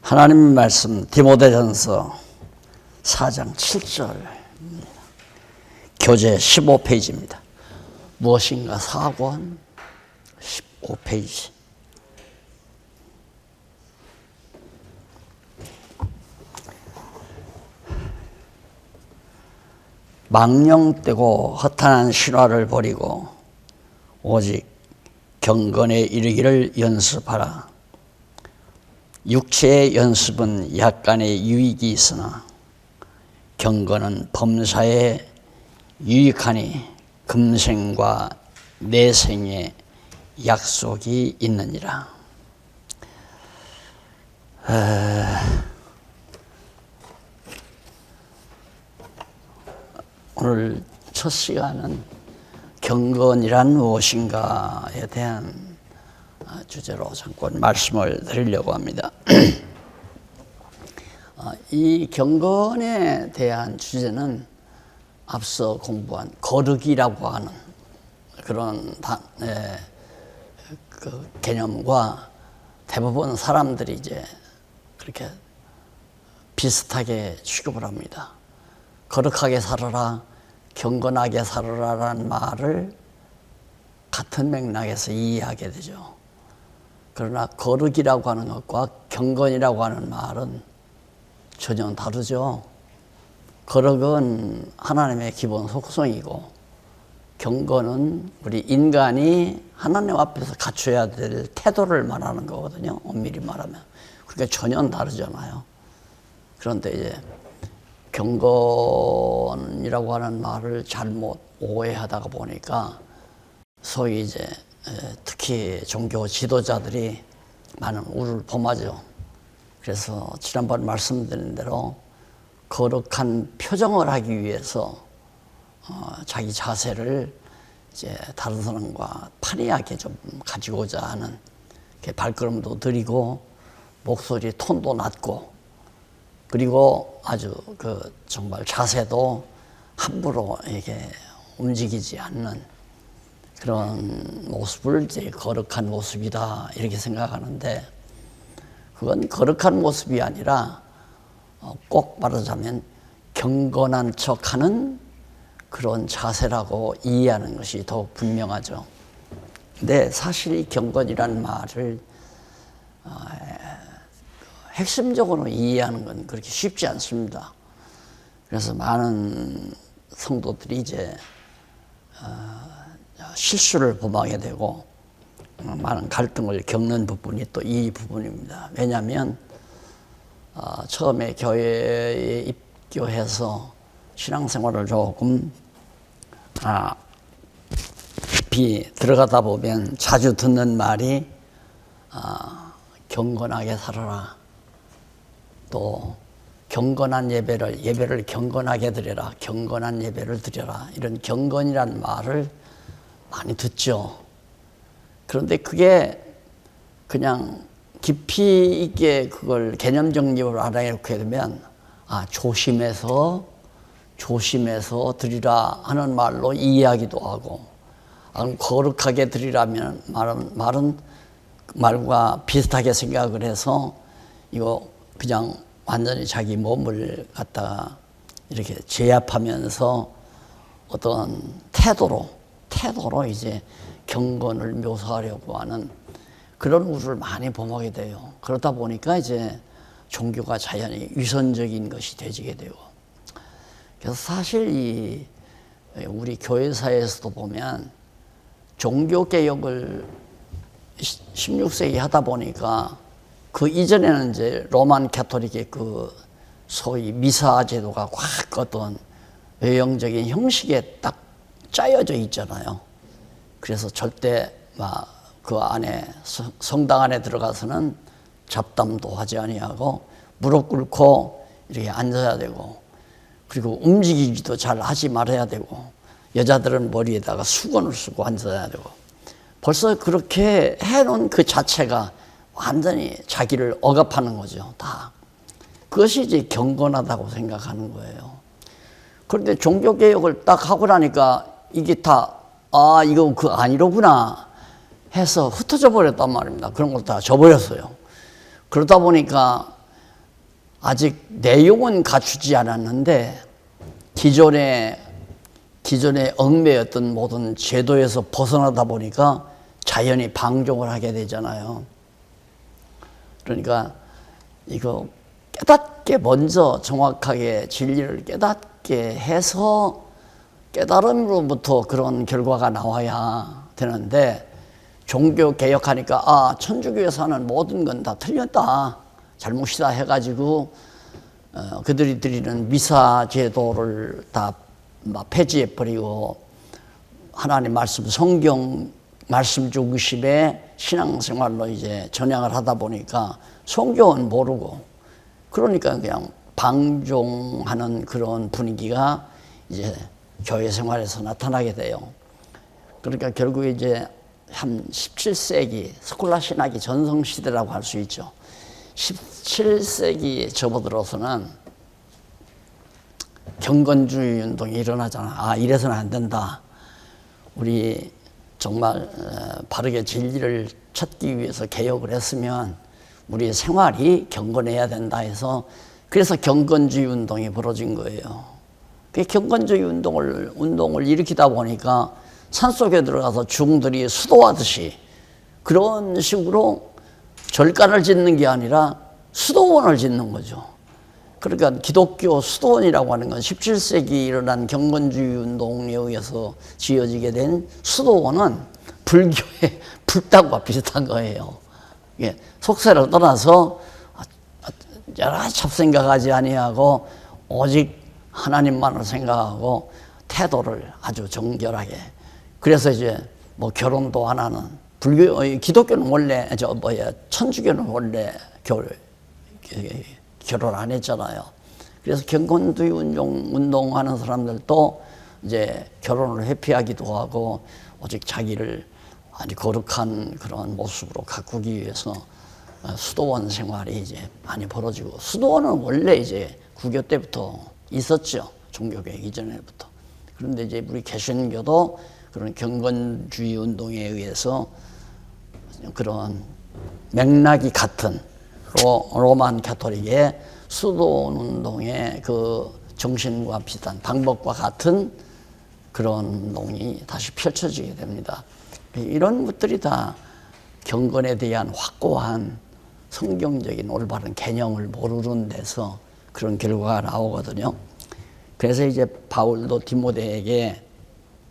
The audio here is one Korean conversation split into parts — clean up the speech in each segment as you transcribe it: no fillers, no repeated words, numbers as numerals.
하나님 말씀 디모데전서 4장 7절 교재 15페이지입니다. 무엇인가 4권 15페이지. 망령되고 허탄한 신화를 버리고 오직 경건에 이르기를 연습하라. 육체의 연습은 약간의 유익이 있으나 경건은 범사에 유익하니 금생과 내생에 약속이 있느니라. 오늘 첫 시간은 경건이란 무엇인가에 대한 주제로 잠깐 말씀을 드리려고 합니다. 이 경건에 대한 주제는 앞서 공부한 거르기라고 하는 그런 그 개념과 대부분 사람들이 이제 그렇게 비슷하게 취급을 합니다. 거룩하게 살아라, 경건하게 살아라라는 말을 같은 맥락에서 이해하게 되죠. 그러나 거룩이라고 하는 것과 경건이라고 하는 말은 전혀 다르죠. 거룩은 하나님의 기본 속성이고 경건은 우리 인간이 하나님 앞에서 갖춰야 될 태도를 말하는 거거든요. 엄밀히 말하면. 그러니까 전혀 다르잖아요. 그런데 이제 경건이라고 하는 말을 잘못 오해하다가 보니까 소위 이제 특히 종교 지도자들이 많은 우를 범하죠. 그래서 지난번 말씀드린 대로 거룩한 표정을 하기 위해서 자기 자세를 이제 다른 사람과 판이하게 좀 가지고자 하는 발걸음도 느리고 목소리 톤도 낮고 그리고 아주 정말 자세도 함부로 이렇게 움직이지 않는 그런 모습을 이제 거룩한 모습이다 이렇게 생각하는데 그건 거룩한 모습이 아니라 꼭 말하자면 경건한 척하는 그런 자세라고 이해하는 것이 더욱 분명하죠. 근데 사실 이 경건이라는 말을 핵심적으로 이해하는 건 그렇게 쉽지 않습니다. 그래서 많은 성도들이 이제 실수를 범하게 되고 많은 갈등을 겪는 부분이 또 이 부분입니다. 왜냐하면 처음에 교회에 입교해서 신앙생활을 조금 깊이 들어가다 보면 자주 듣는 말이 경건하게 살아라. 또 경건한 예배를 경건하게 드려라. 경건한 예배를 드려라. 이런 경건이라는 말을 많이 듣죠. 그런데 그게 그냥 깊이 있게 그걸 개념 정립을 알아놓게 되면 조심해서 드리라 하는 말로 이해하기도 하고 거룩하게 드리라면 말과 비슷하게 생각을 해서 이거 그냥 완전히 자기 몸을 갖다가 이렇게 제압하면서 어떤 태도로 이제 경건을 묘사하려고 하는 그런 우를 많이 범하게 돼요. 그러다 보니까 이제 종교가 자연히 위선적인 것이 되지게 되고 그래서 사실 우리 교회사에서도 보면 종교개혁을 16세기 하다 보니까 그 이전에는 이제 로만 가톨릭의 소위 미사 제도가 확 어떤 외형적인 형식에 딱 짜여져 있잖아요. 그래서 절대 그 안에 성당 안에 들어가서는 잡담도 하지 아니하고 무릎 꿇고 이렇게 앉아야 되고 그리고 움직이기도 잘 하지 말아야 되고 여자들은 머리에다가 수건을 쓰고 앉아야 되고 벌써 그렇게 해놓은 그 자체가 완전히 자기를 억압하는 거죠. 다. 그것이 이제 경건하다고 생각하는 거예요. 그런데 종교개혁을 딱 하고 나니까 이게 다 이거 아니로구나 해서 흩어져 버렸단 말입니다. 그런 걸 다 져버렸어요. 그러다 보니까 아직 내용은 갖추지 않았는데 기존에 얽매였던 모든 제도에서 벗어나다 보니까 자연히 방종을 하게 되잖아요. 그러니까 이거 깨닫게 먼저 정확하게 진리를 깨닫게 해서 깨달음으로부터 그런 결과가 나와야 되는데 종교 개혁하니까 천주교에서 하는 모든 건 다 틀렸다, 잘못이다 해가지고 그들이 드리는 미사 제도를 다 폐지해버리고 하나님 말씀, 성경 말씀 중심의 신앙생활로 이제 전향을 하다 보니까 성경은 모르고 그러니까 그냥 방종하는 그런 분위기가 이제 교회 생활에서 나타나게 돼요. 그러니까 결국에 이제 한 17세기 스콜라 신학이 전성시대라고 할 수 있죠. 17세기 접어들어서는 경건주의 운동이 일어나잖아. 이래서는 안 된다. 우리 정말 바르게 진리를 찾기 위해서 개혁을 했으면 우리의 생활이 경건해야 된다 해서 그래서 경건주의 운동이 벌어진 거예요. 그 경건주의 운동을 일으키다 보니까 산속에 들어가서 중들이 수도하듯이 그런 식으로 절간을 짓는 게 아니라 수도원을 짓는 거죠. 그러니까 기독교 수도원이라고 하는 건 17세기 일어난 경건주의 운동에 의해서 지어지게 된 수도원은 불교의 불당과 비슷한 거예요. 예, 속세를 떠나서 여러 가지 잡생각하지 아니하고 오직 하나님만을 생각하고 태도를 아주 정결하게. 그래서 이제 뭐 결혼도 안 하는 기독교는 원래 천주교는 원래 결혼 안 했잖아요. 그래서 경건주의 운동하는 사람들도 이제 결혼을 회피하기도 하고 오직 자기를 아주 거룩한 그런 모습으로 가꾸기 위해서 수도원 생활이 이제 많이 벌어지고, 수도원은 원래 이제 구교 때부터 있었죠. 종교개혁 이전에부터. 그런데 이제 우리 개신교도 그런 경건주의 운동에 의해서 그런 맥락이 같은 로만 가톨릭의 수도원 운동의 그 정신과 비슷한 방법과 같은 그런 운동이 다시 펼쳐지게 됩니다. 이런 것들이 다 경건에 대한 확고한 성경적인 올바른 개념을 모르는 데서 그런 결과가 나오거든요. 그래서 이제 바울도 디모데에게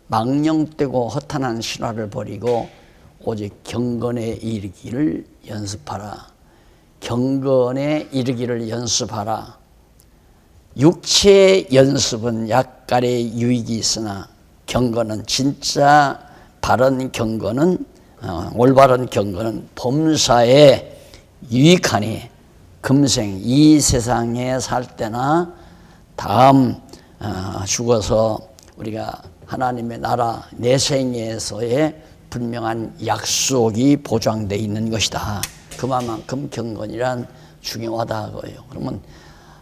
망령되고 허탄한 신화를 버리고 오직 경건에 이르기를 연습하라. 경건에 이르기를 연습하라. 육체의 연습은 약간의 유익이 있으나 경건은 진짜 바른 경건은 올바른 경건은 범사에 유익하니 금생 이 세상에 살 때나 다음 죽어서 우리가 하나님의 나라 내생에서의 분명한 약속이 보장되어 있는 것이다. 그만큼 경건이란 중요하다 그거예요. 그러면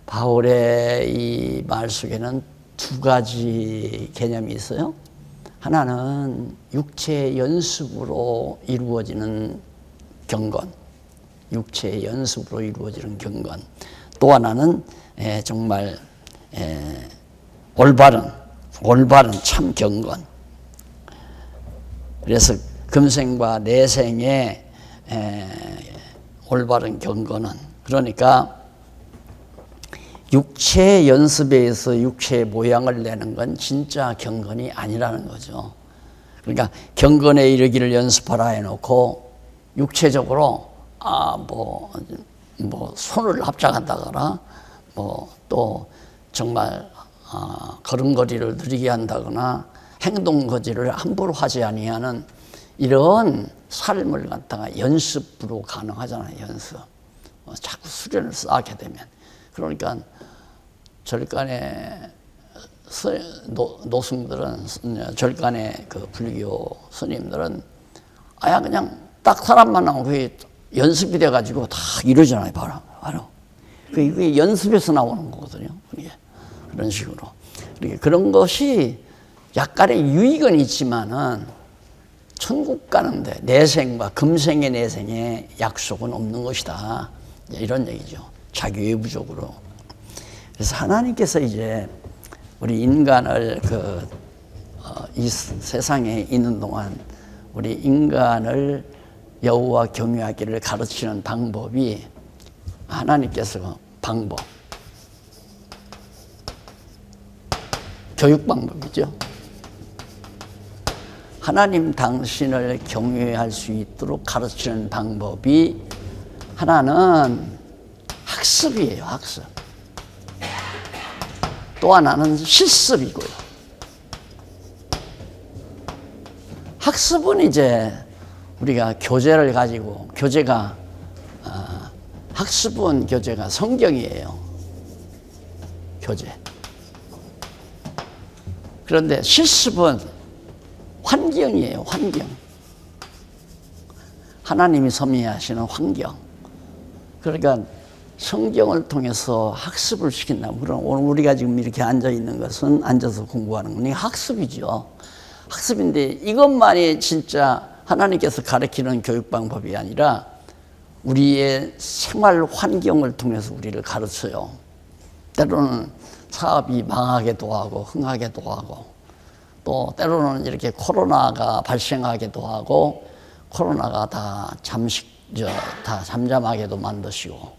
바울의 이 말 속에는 두 가지 개념이 있어요. 하나는 육체의 연습으로 이루어지는 경건, 육체의 연습으로 이루어지는 경건. 또 하나는 정말 올바른 참 경건. 그래서 금생과 내생의 올바른 경건은, 그러니까 육체 연습에 의해서 육체의 모양을 내는 건 진짜 경건이 아니라는 거죠. 그러니까 경건에 이르기를 연습하라 해놓고 육체적으로 손을 합작한다거나 또 정말 걸음걸이를 느리게 한다거나 행동거지를 함부로 하지 아니하는 이런 삶을 갖다가 연습으로 가능하잖아요. 연습. 자꾸 수련을 쌓게 되면. 그러니까 절간의 노승들은, 절간의 그 불교 스님들은 그냥 딱 사람만 나오면 그게 연습이 돼가지고 다 이러잖아요. 바로. 그게 연습에서 나오는 거거든요. 그게. 그런 식으로. 그런 것이 약간의 유익은 있지만은 천국 가는데 내생과 금생의 내생에 약속은 없는 것이다. 이런 얘기죠. 자기 외부적으로. 그래서 하나님께서 이제 우리 인간을 이 세상에 있는 동안 우리 인간을 여호와 경외하기를 가르치는 방법이 하나님께서 교육 방법이죠. 하나님 당신을 경외할 수 있도록 가르치는 방법이 하나는 학습이에요, 학습. 또 하나는 실습이고요. 학습은 이제 우리가 교재를 가지고 학습은 교재가 성경이에요. 교재. 그런데 실습은 환경이에요, 환경. 하나님이 섭리하시는 환경. 그러니까 성경을 통해서 학습을 시킨다. 물론 오늘 우리가 지금 이렇게 앉아 있는 것은 앉아서 공부하는 거니 학습이죠. 학습인데 이것만이 진짜 하나님께서 가르치는 교육 방법이 아니라 우리의 생활 환경을 통해서 우리를 가르쳐요. 때로는 사업이 망하기도 하고 흥하기도 하고 또 때로는 이렇게 코로나가 발생하기도 하고 코로나가 다 잠잠하게도 만드시고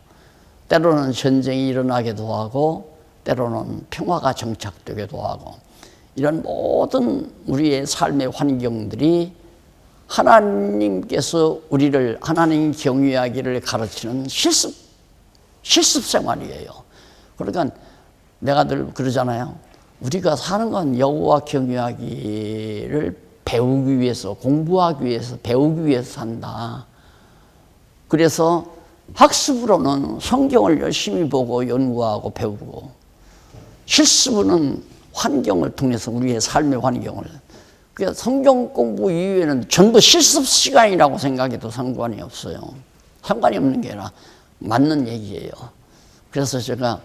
때로는 전쟁이 일어나기도 하고 때로는 평화가 정착되기도 하고 이런 모든 우리의 삶의 환경들이 하나님께서 우리를 하나님 경외하기를 가르치는 실습 생활이에요. 그러니까 내가 늘 그러잖아요. 우리가 사는 건 여호와 경외하기를 배우기 위해서, 공부하기 위해서, 배우기 위해서 산다. 그래서 학습으로는 성경을 열심히 보고 연구하고 배우고, 실습으로는 환경을 통해서 우리의 삶의 환경을, 그러니까 성경 공부 이후에는 전부 실습 시간이라고 생각해도 상관이 없어요. 상관이 없는 게 아니라 맞는 얘기예요. 그래서 제가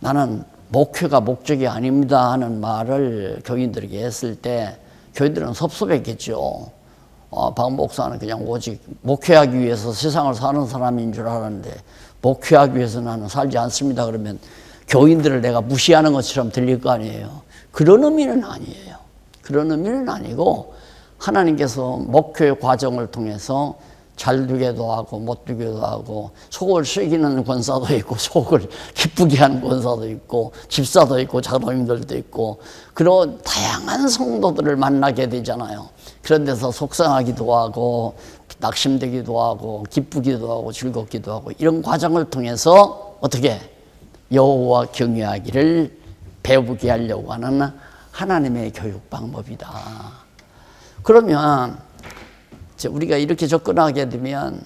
나는 목회가 목적이 아닙니다 하는 말을 교인들에게 했을 때 교인들은 섭섭했겠죠. 박 목사는 그냥 오직 목회하기 위해서 세상을 사는 사람인 줄 알았는데 목회하기 위해서 나는 살지 않습니다 그러면 교인들을 내가 무시하는 것처럼 들릴 거 아니에요. 그런 의미는 아니에요. 그런 의미는 아니고 하나님께서 목회 과정을 통해서 잘 되기도 하고 못 되기도 하고 속을 새기는 권사도 있고 속을 기쁘게 하는 권사도 있고 집사도 있고 자동님들도 있고 그런 다양한 성도들을 만나게 되잖아요. 그런 데서 속상하기도 하고 낙심되기도 하고 기쁘기도 하고 즐겁기도 하고 이런 과정을 통해서 어떻게 여호와 경외하기를 배우게 하려고 하는 하나님의 교육 방법이다. 그러면 우리가 이렇게 접근하게 되면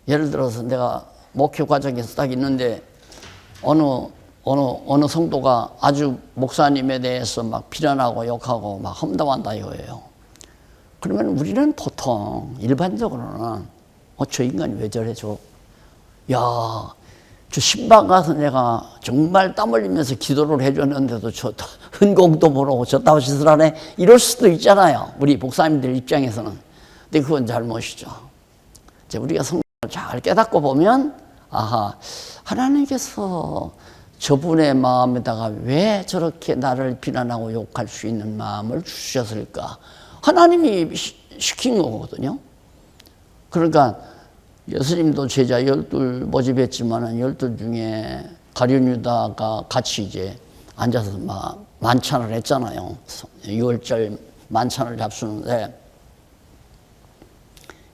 예를 들어서 내가 목회 과정에서 딱 있는데 어느 성도가 아주 목사님에 대해서 막 비난하고 욕하고 막 험담한다 이거예요. 그러면 우리는 보통 일반적으로는 저 인간이 왜 저래 야, 저 신방 가서 내가 정말 땀 흘리면서 기도를 해줬는데도 저 헌공도 모르고 저따위 짓을 하네 이럴 수도 있잖아요. 우리 목사님들 입장에서는. 근데 그건 잘못이죠. 이제 우리가 성경을 잘 깨닫고 보면 아하, 하나님께서 저분의 마음에다가 왜 저렇게 나를 비난하고 욕할 수 있는 마음을 주셨을까? 하나님이 시킨 거거든요. 그러니까 예수님도 제자 12 모집했지만은 12 중에 가룟 유다가 같이 이제 앉아서 막 만찬을 했잖아요. 6월절 만찬을 잡수는데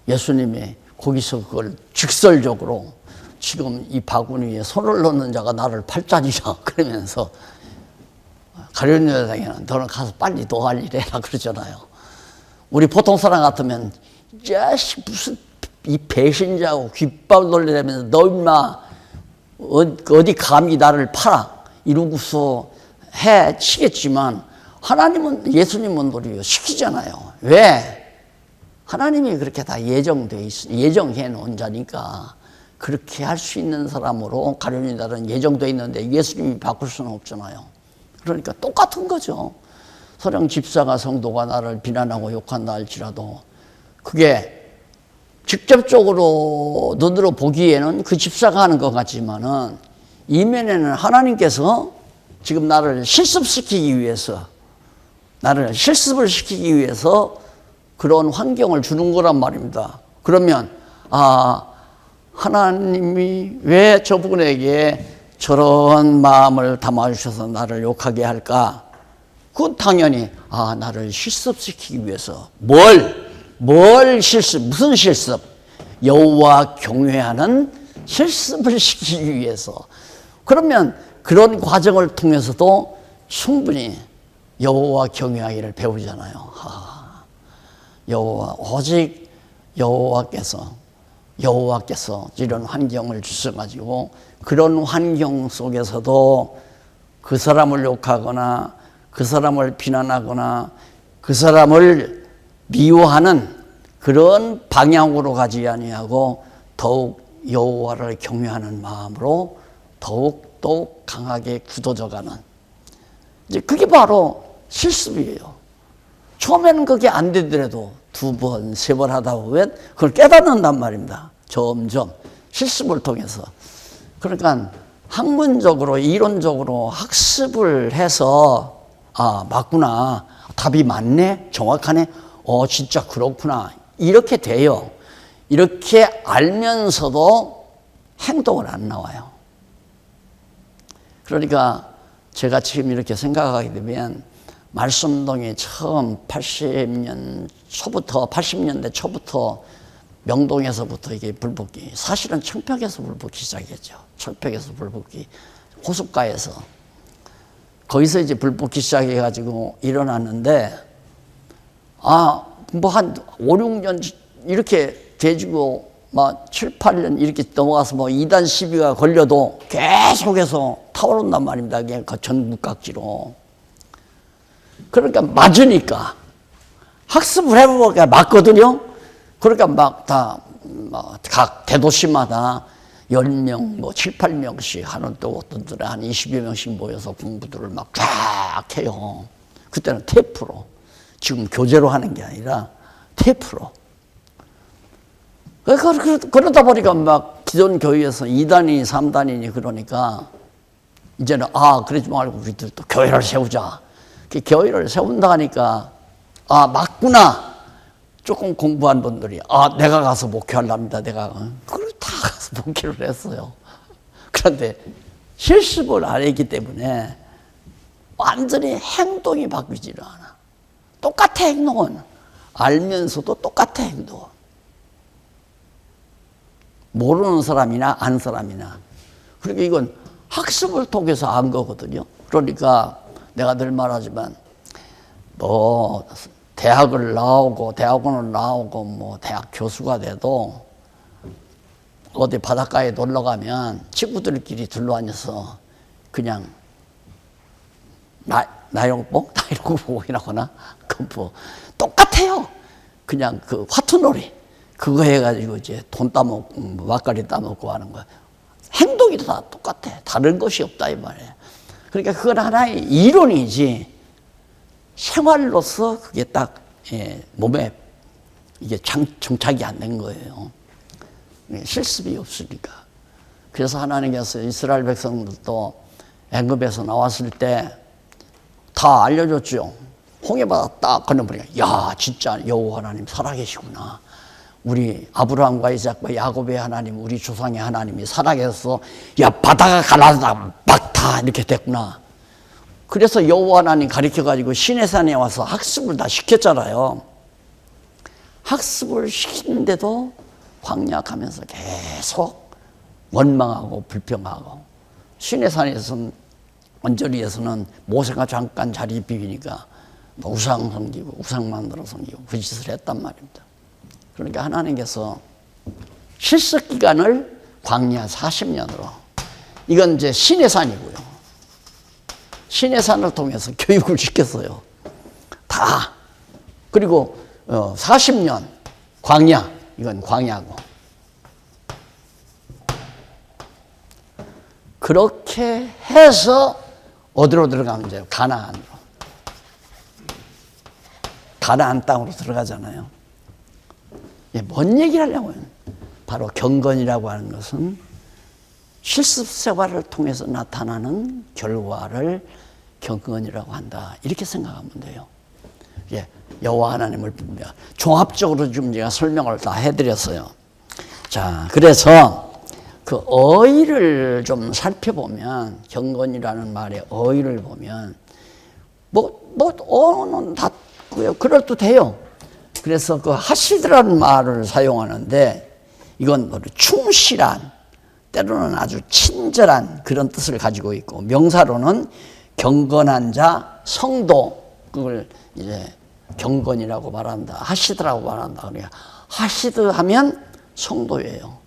예수님이 거기서 그걸 직설적으로 지금 이 바구니에 손을 넣는 자가 나를 팔자니라 그러면서 가룟 유다에게는 너는 가서 빨리 너 할 일 해라 그러잖아요. 우리 보통 사람 같으면 자식 무슨 이 배신자고 귓밥 놀리라면서 너 임마 어디 감히 나를 팔아 이러고서 해 치겠지만 하나님은 예수님은 우리 시키잖아요. 왜? 하나님이 그렇게 다 예정해 놓은 자니까 그렇게 할 수 있는 사람으로 가룟 유다는 예정돼 있는데 예수님이 바꿀 수는 없잖아요. 그러니까 똑같은 거죠. 서령 집사가 성도가 나를 비난하고 욕한다 할지라도 그게 직접적으로 눈으로 보기에는 그 집사가 하는 것 같지만은 이면에는 하나님께서 지금 나를 실습시키기 위해서, 나를 실습을 시키기 위해서 그런 환경을 주는 거란 말입니다. 그러면 하나님이 왜 저분에게 저런 마음을 담아주셔서 나를 욕하게 할까? 그건 당연히 나를 실습시키기 위해서. 뭘 실습? 무슨 실습? 여호와 경외하는 실습을 시키기 위해서. 그러면 그런 과정을 통해서도 충분히 여호와 경외하기를 배우잖아요. 오직 여호와께서 이런 환경을 주셔가지고 그런 환경 속에서도 그 사람을 욕하거나 그 사람을 비난하거나 그 사람을 미워하는 그런 방향으로 가지 아니하고 더욱 여호와를 경외하는 마음으로 더욱 강하게 굳어져가는, 이제 그게 바로 실습이에요. 처음에는 그게 안 되더라도 2번, 3번 하다 보면 그걸 깨닫는단 말입니다. 점점 실습을 통해서. 그러니까 학문적으로, 이론적으로 학습을 해서 맞구나, 답이 맞네, 정확하네, 진짜 그렇구나, 이렇게 돼요. 이렇게 알면서도 행동을 안 나와요. 그러니까 제가 지금 이렇게 생각하게 되면 말씀동이 처음 80년대 초부터 명동에서부터 이게 불붙기, 사실은 청평에서 불붙기 시작했죠. 청평에서 불붙기, 호숫가에서. 거기서 이제 불붙기 시작해가지고 일어났는데, 뭐 한 5, 6년 이렇게 돼지고, 막 7, 8년 이렇게 넘어가서 뭐 2단 시비가 걸려도 계속해서 타오른단 말입니다. 그냥 그 전국 각지로. 그러니까 맞으니까. 학습을 해보니까 맞거든요. 그러니까 각 대도시마다 10명, 뭐 7, 8명씩 하는, 또 어떤 데는 한 20여 명씩 모여서 공부들을 막 쫙 해요. 그때는 테이프로. 지금 교재로 하는 게 아니라 테이프로. 그러다 보니까 막 기존 교회에서 2단이니 3단이니 그러니까 이제는 그러지 말고 우리들 또 교회를 세우자. 교회를 세운다 하니까 맞구나. 조금 공부한 분들이 내가 가서 목회하랍니다. 그걸 다 가서 목회를 했어요. 그런데 실습을 안 했기 때문에 완전히 행동이 바뀌지를 않아. 똑같아, 행동은. 알면서도 똑같아, 행동은. 모르는 사람이나 안 사람이나. 그러니까 이건 학습을 통해서 안 거거든요. 그러니까 내가 늘 말하지만 뭐 대학원을 나오고 뭐 대학 교수가 돼도 어디 바닷가에 놀러 가면 친구들끼리 둘러앉아서 그냥 나영봉 보이라거나 뭐 똑같아요. 그냥 그 화투놀이 그거 해가지고 이제 돈 따먹고 막걸리 따먹고 하는 거야. 행동이 다 똑같아. 다른 것이 없다 이 말이에요. 그러니까 그건 하나의 이론이지 생활로서 그게 딱 몸에 이게 정착이 안 된 거예요. 실습이 없으니까. 그래서 하나님께서 이스라엘 백성들도 애굽에서 나왔을 때 다 알려줬죠. 홍해바다 딱 건너보니까 진짜 여호와 하나님 살아계시구나. 우리 아브라함과 이삭과 야곱의 하나님, 우리 조상의 하나님이 살아계셔서 바다가 갈라지다 막다 이렇게 됐구나. 그래서 여호와 하나님 가르쳐가지고 시내산에 와서 학습을 다 시켰잖아요. 학습을 시키는데도 광야 가면서 계속 원망하고 불평하고, 시내산에서는 언저리에서는 모세가 잠깐 자리 비우니까 우상 섬기고 우상 만들어 섬기고 그 짓을 했단 말입니다. 그러니까 하나님께서 실습 기간을 광야 40년으로, 이건 이제 시내산이고요. 시내산을 통해서 교육을 시켰어요. 다. 그리고 40년 광야, 이건 광야고. 그렇게 해서 어디로 들어가면 이제 가나안으로. 가나안 땅으로 들어가잖아요. 뭔 얘기를 하려고요? 바로 경건이라고 하는 것은 실습 생활을 통해서 나타나는 결과를 경건이라고 한다. 이렇게 생각하면 돼요. 예, 여호와 하나님을 종합적으로 좀 제가 설명을 다 해드렸어요. 자, 그래서 그 어휘를 좀 살펴보면, 경건이라는 말의 어휘를 보면 어는 다 그럴듯해요. 그래서 그 하시드라는 말을 사용하는데, 이건 충실한, 때로는 아주 친절한 그런 뜻을 가지고 있고, 명사로는 경건한 자, 성도, 그걸 이제 경건이라고 말한다, 하시드라고 말한다. 그러니까 하시드 하면 성도예요.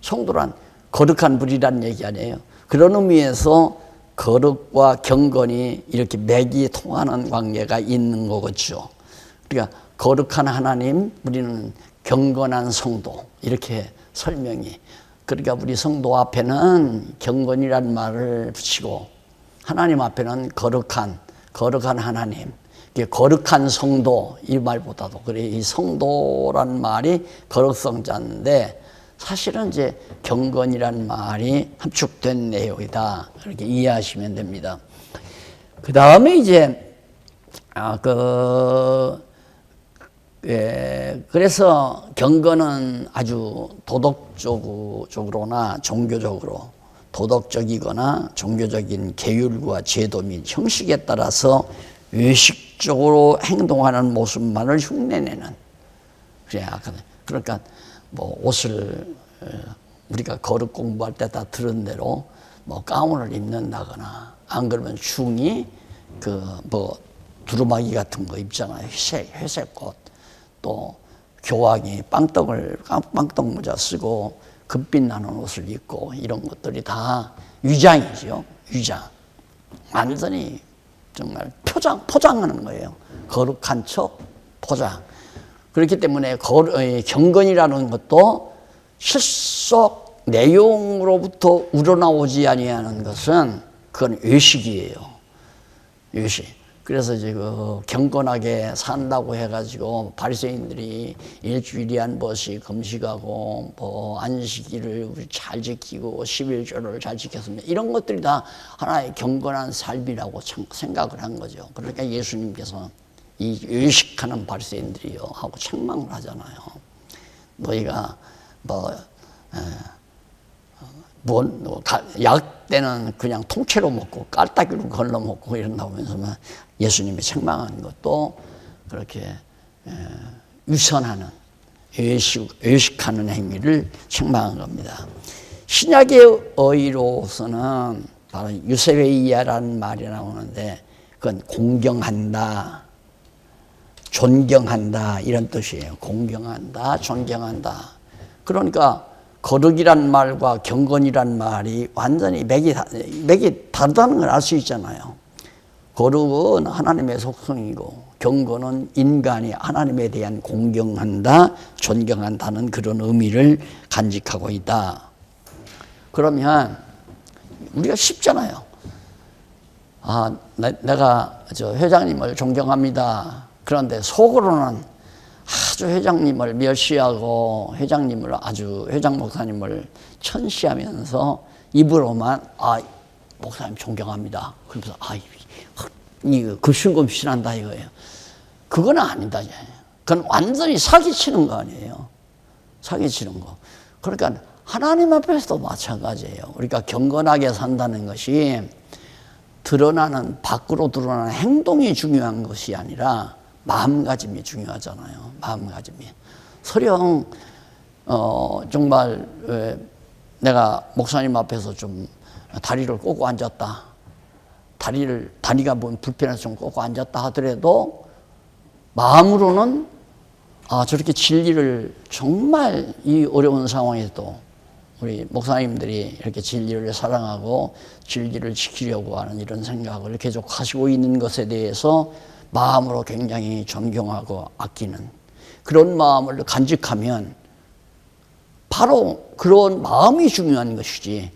성도란 거룩한 분이란 얘기 아니에요. 그런 의미에서 거룩과 경건이 이렇게 맥이 통하는 관계가 있는 거겠죠. 그러니까 거룩한 하나님, 우리는 경건한 성도, 이렇게 설명이. 그러니까 우리 성도 앞에는 경건이라는 말을 붙이고, 하나님 앞에는 거룩한 하나님, 거룩한 성도, 이 말보다도 그래, 이 성도란 말이 거룩성자인데, 사실은 이제 경건이란 말이 함축된 내용이다, 그렇게 이해하시면 됩니다. 그 다음에 이제 그래서 경건은 아주 도덕적으로나 종교적으로, 도덕적이거나 종교적인 계율과 제도 및 형식에 따라서 외식적으로 행동하는 모습만을 흉내내는. 그러니까 뭐 옷을 우리가 거룩 공부할 때 다 들은 대로 뭐 가운을 입는다거나, 안 그러면 중이 그 뭐 두루마기 같은 거 입잖아요. 회색 옷. 또 교황이 빵떡 모자 쓰고 금빛 나는 옷을 입고, 이런 것들이 다 위장이죠. 위장. 완전히 정말 포장하는 거예요. 거룩한 척 포장. 그렇기 때문에 경건이라는 것도 실속 내용으로부터 우러나오지 아니하는 것은 그건 외식이에요. 외식. 그래서 이제 그 경건하게 산다고 해가지고 바리새인들이 일주일에 한 번씩 금식하고 뭐 안식일을 잘 지키고 11조를 잘 지켰으면, 이런 것들이 다 하나의 경건한 삶이라고 생각을 한 거죠. 그러니까 예수님께서 이 외식하는 바리새인들이요 하고 책망을 하잖아요. 너희가 약 때는 그냥 통째로 먹고 깔따기로 걸러 먹고 이런다고 하면서 예수님이 책망하는 것도 그렇게 유선하는, 외식하는 행위를 책망한 겁니다. 신약의 어휘로서는 바로 유세베이아라는 말이 나오는데, 그건 공경한다, 존경한다, 이런 뜻이에요. 공경한다, 존경한다. 그러니까 거룩이란 말과 경건이란 말이 완전히 맥이 다르다는 걸 알 수 있잖아요. 거룩은 하나님의 속성이고, 경건은 인간이 하나님에 대한 공경한다, 존경한다는 그런 의미를 간직하고 있다. 그러면 우리가 쉽잖아요. 내가 저 회장님을 존경합니다. 그런데 속으로는 아주 회장님을 멸시하고 회장 목사님을 천시하면서 입으로만 목사님 존경합니다. 그러면서 이거 글씨금신한다 이거예요. 그건 아니다. 그건 완전히 사기치는 거 아니에요. 사기치는 거. 그러니까 하나님 앞에서도 마찬가지예요. 우리가 경건하게 산다는 것이 밖으로 드러나는 행동이 중요한 것이 아니라 마음가짐이 중요하잖아요. 마음가짐이. 설령 정말 내가 목사님 앞에서 좀 다리를 꼬고 앉았다. 다리가 뭐 불편해서 좀 꼬고 앉았다 하더라도 마음으로는 저렇게 진리를, 정말 이 어려운 상황에도 우리 목사님들이 이렇게 진리를 사랑하고 진리를 지키려고 하는 이런 생각을 계속 하시고 있는 것에 대해서 마음으로 굉장히 존경하고 아끼는 그런 마음을 간직하면 바로 그런 마음이 중요한 것이지,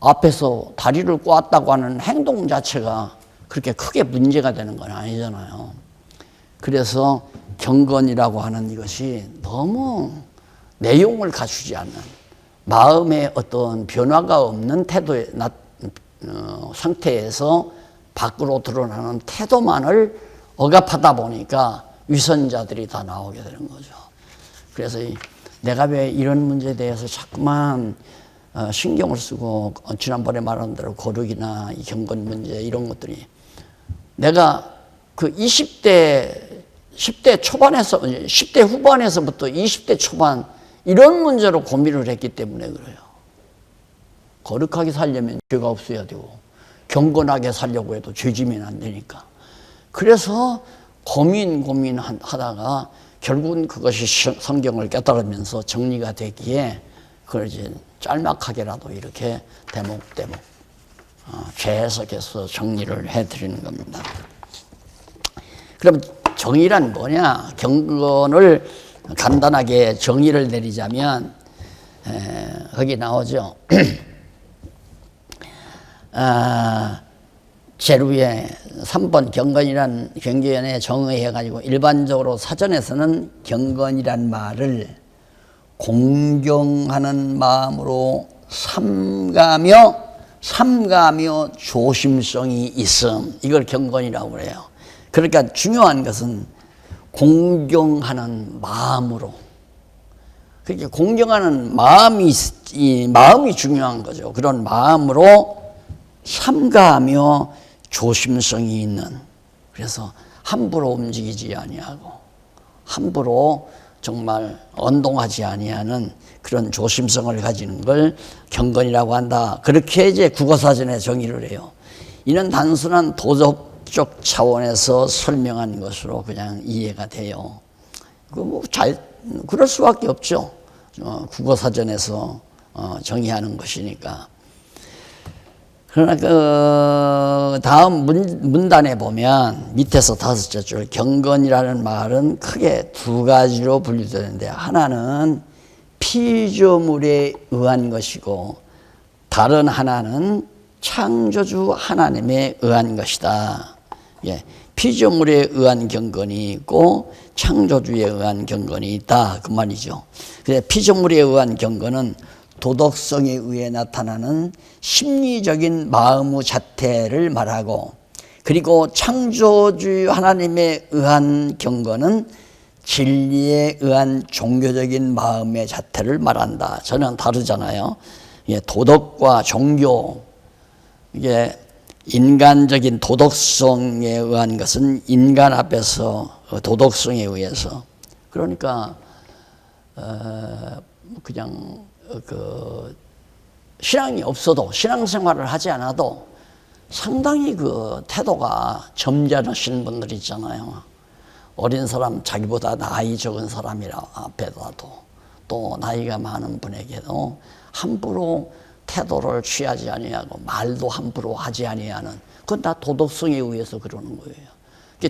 앞에서 다리를 꼬았다고 하는 행동 자체가 그렇게 크게 문제가 되는 건 아니잖아요. 그래서 경건이라고 하는 이것이 너무 내용을 갖추지 않는, 마음에 어떤 변화가 없는 태도의 상태에서 밖으로 드러나는 태도만을 억압하다 보니까 위선자들이 다 나오게 되는 거죠. 그래서 내가 왜 이런 문제에 대해서 자꾸만 신경을 쓰고 지난번에 말한 대로 거룩이나 이 경건 문제 이런 것들이 내가 그 10대 초반에서 10대 후반에서부터 20대 초반 이런 문제로 고민을 했기 때문에 그래요. 거룩하게 살려면 죄가 없어야 되고 경건하게 살려고 해도 죄지면 안 되니까. 그래서 고민하다가 결국은 그것이 성경을 깨달으면서 정리가 되기에 그걸 이제 짤막하게라도 이렇게 대목대목 재해석해서 정리를 해드리는 겁니다. 그럼 정의란 뭐냐? 경건을 간단하게 정의를 내리자면 거기 나오죠. 제루에 3번 경건의 정의해가지고 일반적으로 사전에서는 경건이란 말을 공경하는 마음으로 삼가며 조심성이 있음, 이걸 경건이라고 그래요. 그러니까 중요한 것은 공경하는 마음으로, 그렇게 공경하는 마음이 중요한 거죠. 그런 마음으로 삼가하며 조심성이 있는, 그래서 함부로 움직이지 아니하고 함부로 정말 언동하지 아니하는 그런 조심성을 가지는 걸 경건이라고 한다. 그렇게 이제 국어사전에 정의를 해요. 이는 단순한 도덕적 차원에서 설명한 것으로 그냥 이해가 돼요. 그럴 수밖에 없죠. 국어사전에서 정의하는 것이니까. 그러나 그 다음 문단에 보면 밑에서 5째 줄 경건이라는 말은 크게 두 가지로 분류되는데, 하나는 피조물에 의한 것이고 다른 하나는 창조주 하나님에 의한 것이다. 예, 피조물에 의한 경건이 있고 창조주에 의한 경건이 있다, 그 말이죠. 피조물에 의한 경건은 도덕성에 의해 나타나는 심리적인 마음의 자태를 말하고, 그리고 창조주 하나님에 의한 경건은 진리에 의한 종교적인 마음의 자태를 말한다. 전혀 다르잖아요. 도덕과 종교, 이게 인간적인 도덕성에 의한 것은 인간 앞에서 도덕성에 의해서, 그러니까 그냥 신앙이 없어도, 신앙생활을 하지 않아도 상당히 그 태도가 점잖으신 분들 있잖아요. 어린 사람, 자기보다 나이 적은 사람이라 앞에다도, 또 나이가 많은 분에게도 함부로 태도를 취하지 아니하고 말도 함부로 하지 아니하는, 그건 다 도덕성에 의해서 그러는 거예요.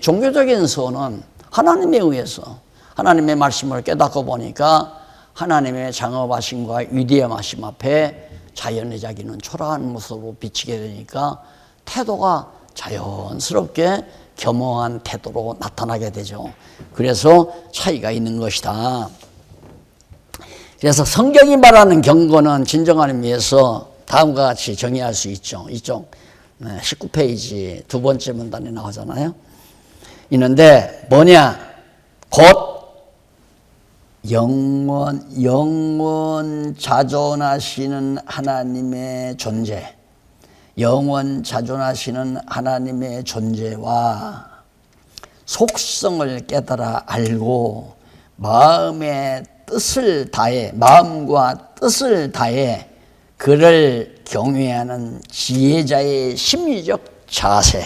종교적인 선은 하나님에 의해서, 하나님의 말씀을 깨닫고 보니까 하나님의 장엄하심과 위대하심 앞에 자연의 자기는 초라한 모습으로 비치게 되니까 태도가 자연스럽게 겸허한 태도로 나타나게 되죠. 그래서 차이가 있는 것이다. 그래서 성경이 말하는 경건은 진정한 의미에서 다음과 같이 정의할 수 있죠. 이쪽 19페이지 두 번째 문단에 나오잖아요. 있는데 뭐냐? 곧 영원 자존하시는 하나님의 존재, 영원 자존하시는 하나님의 존재와 속성을 깨달아 알고 마음과 뜻을 다해 그를 경외하는 지혜자의 심리적 자태,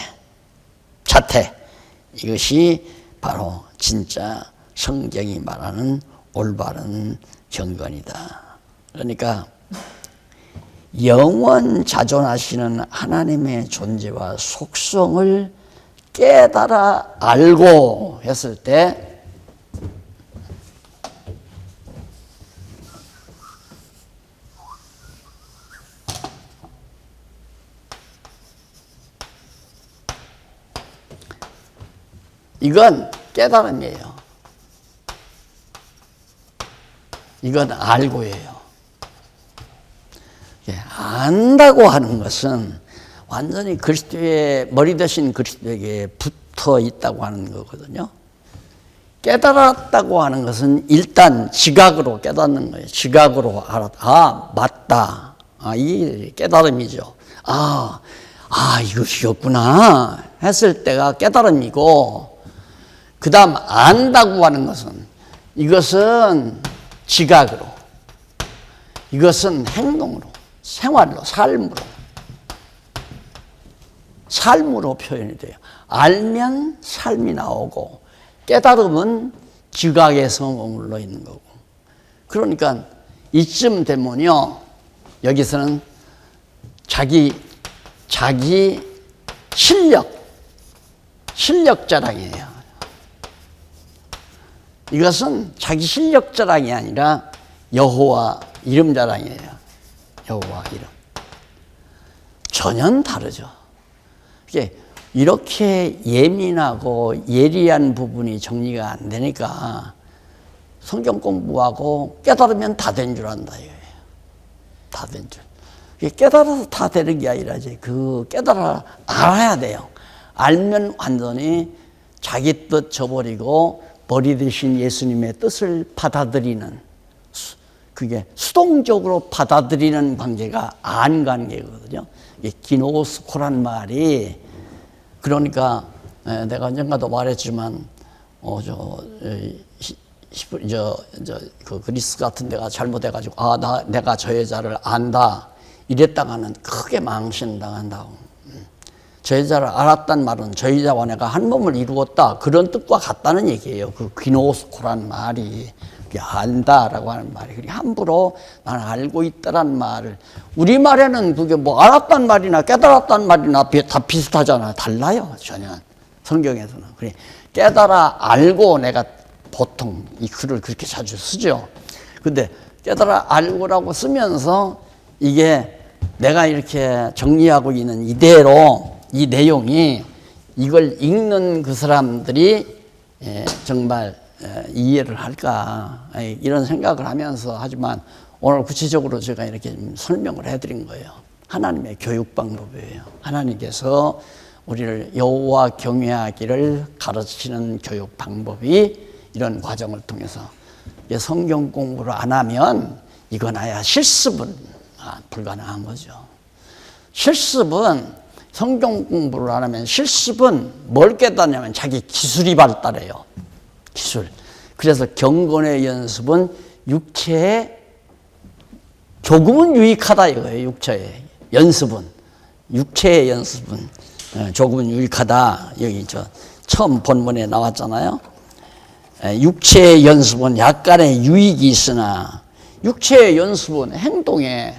이것이 바로 진짜 성경이 말하는 올바른 경건이다. 그러니까 영원 자존하시는 하나님의 존재와 속성을 깨달아 알고 했을 때 이건 깨달음이에요. 이건 알고예요. 안다고 하는 것은 완전히 그리스도의 머리 대신 그리스도에게 붙어 있다고 하는 거거든요. 깨달았다고 하는 것은 일단 지각으로 깨닫는 거예요. 지각으로 알았다. 맞다. 이 깨달음이죠. 이것이었구나 했을 때가 깨달음이고, 그 다음 안다고 하는 것은, 이것은 지각으로, 이것은 행동으로, 생활로, 삶으로 표현이 돼요. 알면 삶이 나오고, 깨달음은 지각에서 머물러 있는 거고. 그러니까 이쯤 되면요, 여기서는 자기 실력 자랑이에요. 이것은 자기 실력 자랑이 아니라 여호와 이름 자랑이에요. 여호와 이름. 전혀 다르죠. 이렇게 예민하고 예리한 부분이 정리가 안 되니까 성경 공부하고 깨달으면 다 된 줄 안다 이거예요. 다 된 줄. 깨달아서 다 되는 게 아니라 이제 그 깨달아 알아야 돼요. 알면 완전히 자기 뜻 저버리고 머리 대신 예수님의 뜻을 받아들이는, 그게 수동적으로 받아들이는 관계가 안 관계거든요. 기노스코란 말이, 그러니까 내가 언젠가도 말했지만 그 그리스 같은 데가 잘못해가지고 내가 저 여자를 안다 이랬다가는 크게 망신당한다고. 저 여자를 알았단 말은 저 여자와 내가 한 몸을 이루었다, 그런 뜻과 같다는 얘기예요. 그 귀노스코란 말이, 안다라고 하는 말이. 그리고 함부로 나는 알고 있다란 말을, 우리말에는 그게 뭐 알았단 말이나 깨달았단 말이나 다 비슷하잖아요. 달라요, 전혀. 성경에서는. 그래, 깨달아 알고, 내가 보통 이 글을 그렇게 자주 쓰죠. 근데 깨달아 알고라고 쓰면서 이게 내가 이렇게 정리하고 있는 이대로 이 내용이, 이걸 읽는 그 사람들이 정말 이해를 할까, 이런 생각을 하면서, 하지만 오늘 구체적으로 제가 이렇게 설명을 해드린 거예요. 하나님의 교육 방법이에요. 하나님께서 우리를 여호와 경외하기를 가르치는 교육 방법이 이런 과정을 통해서, 성경 공부를 안 하면 이거나야 실습은 불가능한 거죠. 실습은, 성경 공부를 안 하면 실습은 뭘 깨닫냐면 자기 기술이 발달해요. 기술. 그래서 경건의 연습은 육체에 조금은 유익하다 이거예요. 육체의 연습은 조금은 유익하다. 여기 처음 본문에 나왔잖아요. 육체의 연습은 약간의 유익이 있으나, 육체의 연습은 행동에,